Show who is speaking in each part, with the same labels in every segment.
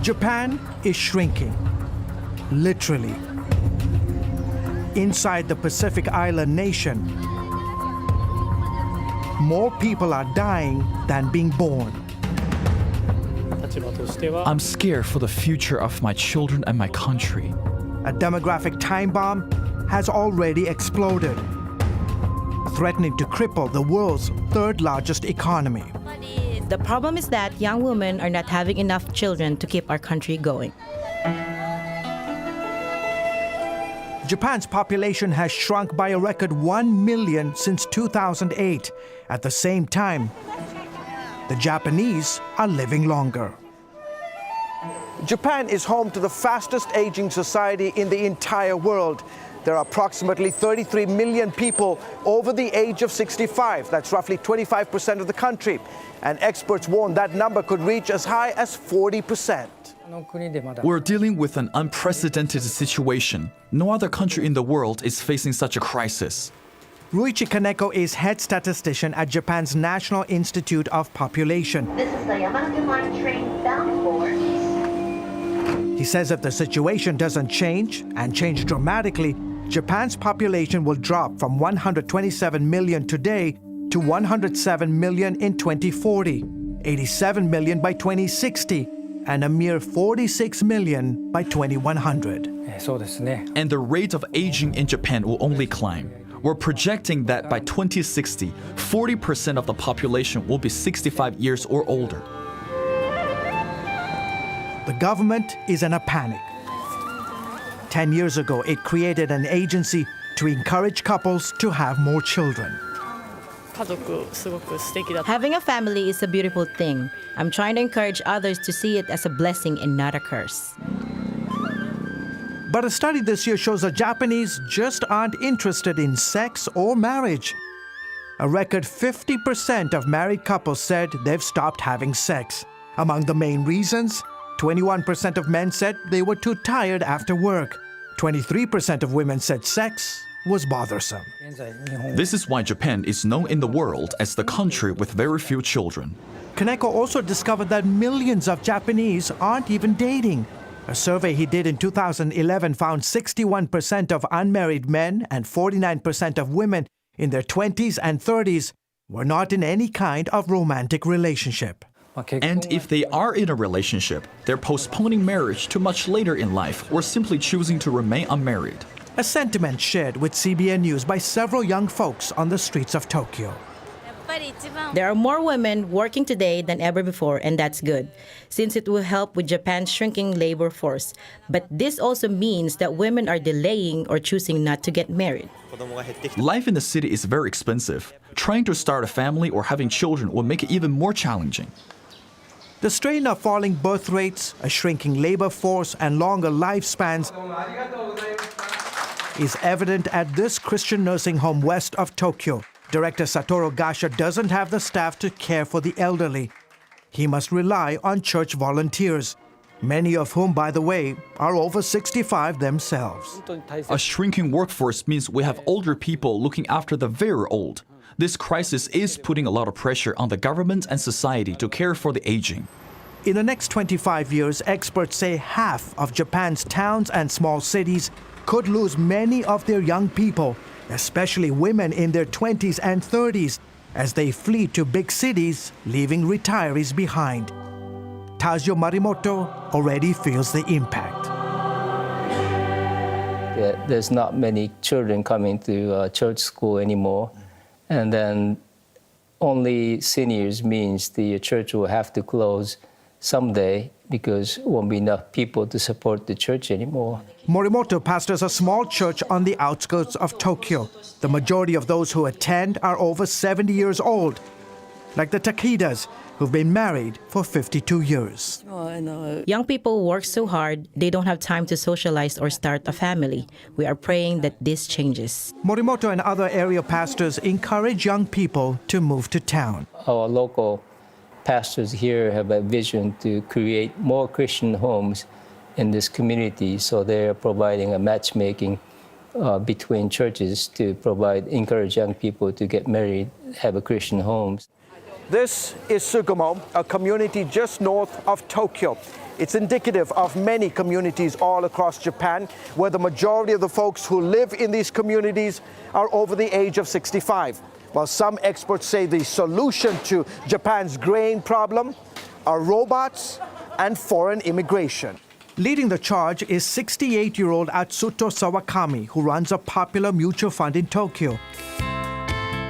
Speaker 1: Japan is shrinking, literally. Inside the Pacific Island nation, more people are dying than being born.
Speaker 2: I'm scared for the future of my children and my country.
Speaker 1: A demographic time bomb has already exploded, threatening to cripple the world's third largest economy.
Speaker 3: The problem is that young women are not having enough children to keep our country going.
Speaker 1: Japan's population has shrunk by a record 1 million since 2008. At the same time, the Japanese are living longer. Japan is home to the fastest aging society in the entire world. There are approximately 33 million people over the age of 65. That's roughly 25% of the country. And experts warn that number could reach as high as 40%.
Speaker 2: We're dealing with an unprecedented situation. No other country in the world is facing such a crisis.
Speaker 1: Ruichi Kaneko is head statistician at Japan's National Institute of Population.
Speaker 4: This is the Yamanote Line train bound for East.
Speaker 1: He says if the situation doesn't change, and change dramatically, Japan's population will drop from 127 million today to 107 million in 2040, 87 million by 2060, and a mere 46 million by 2100.
Speaker 2: And the rate of aging in Japan will only climb. We're projecting that by 2060, 40% of the population will be 65 years or older.
Speaker 1: The government is in a panic. 10 years ago, it created an agency to encourage couples to have more children.
Speaker 3: Having a family is a beautiful thing. I'm trying to encourage others to see it as a blessing and not a curse.
Speaker 1: But a study this year shows that Japanese just aren't interested in sex or marriage. A record 50% of married couples said they've stopped having sex. Among the main reasons, 21% of men said they were too tired after work. 23% of women said sex was bothersome.
Speaker 2: This is why Japan is known in the world as the country with very few children.
Speaker 1: Kaneko also discovered that millions of Japanese aren't even dating. A survey he did in 2011 found 61% of unmarried men and 49% of women in their 20s and 30s were not in any kind of romantic relationship.
Speaker 2: And if they are in a relationship, they're postponing marriage to much later in life or simply choosing to remain unmarried.
Speaker 1: A sentiment shared with CBN News by several young folks on the streets of Tokyo.
Speaker 3: There are more women working today than ever before, and that's good, since it will help with Japan's shrinking labor force. But this also means that women are delaying or choosing not to get married.
Speaker 2: Life in the city is very expensive. Trying to start a family or having children will make it even more challenging.
Speaker 1: The strain of falling birth rates, a shrinking labor force, and longer lifespans is evident at this Christian nursing home west of Tokyo. Director Satoru Gasha doesn't have the staff to care for the elderly. He must rely on church volunteers, many of whom, by the way, are over 65 themselves.
Speaker 2: A shrinking workforce means we have older people looking after the very old. This crisis is putting a lot of pressure on the government and society to care for the aging.
Speaker 1: In the next 25 years, experts say half of Japan's towns and small cities could lose many of their young people, especially women in their 20s and 30s, as they flee to big cities, leaving retirees behind. Tazio Marimoto already feels the impact.
Speaker 5: There's not many children coming to church school anymore. And then only seniors means the church will have to close someday because there won't be enough people to support the church anymore.
Speaker 1: Morimoto pastors a small church on the outskirts of Tokyo. The majority of those who attend are over 70 years old, like the Takidas, who've been married for 52 years.
Speaker 3: Young people work so hard, they don't have time to socialize or start a family. We are praying that this changes.
Speaker 1: Morimoto and other area pastors encourage young people to move to town.
Speaker 5: Our local pastors here have a vision to create more Christian homes in this community, so they're providing a matchmaking between churches to encourage young people to get married, have a Christian homes.
Speaker 1: This is Sugumo, a community just north of Tokyo. It's indicative of many communities all across Japan, where the majority of the folks who live in these communities are over the age of 65. While some experts say the solution to Japan's grain problem are robots and foreign immigration. Leading the charge is 68-year-old Atsuto Sawakami, who runs a popular mutual fund in Tokyo.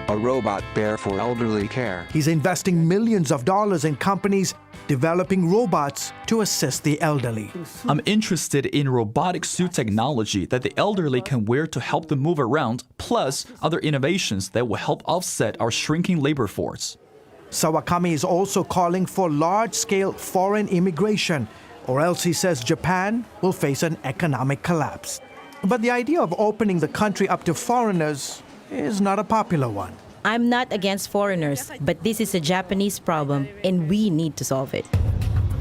Speaker 6: A robot bear for elderly care.
Speaker 1: He's investing millions of dollars in companies developing robots to assist the elderly.
Speaker 2: I'm interested in robotic suit technology that the elderly can wear to help them move around, plus other innovations that will help offset our shrinking labor force.
Speaker 1: Sawakami is also calling for large-scale foreign immigration, or else he says Japan will face an economic collapse. But the idea of opening the country up to foreigners is not a popular one.
Speaker 3: I'm not against foreigners, but this is a Japanese problem and we need to solve it.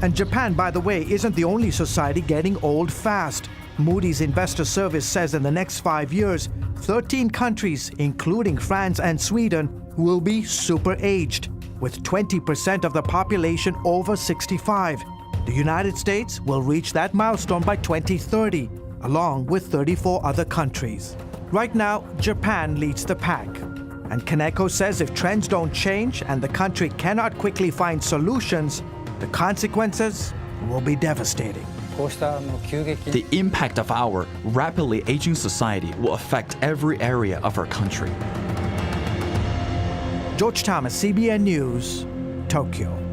Speaker 1: And Japan, by the way, isn't the only society getting old fast. Moody's Investor Service says in the next 5 years, 13 countries, including France and Sweden, will be super-aged, with 20% of the population over 65. The United States will reach that milestone by 2030, along with 34 other countries. Right now, Japan leads the pack. And Kaneko says if trends don't change and the country cannot quickly find solutions, the consequences will be devastating.
Speaker 2: The impact of our rapidly aging society will affect every area of our country.
Speaker 1: George Thomas, CBN News, Tokyo.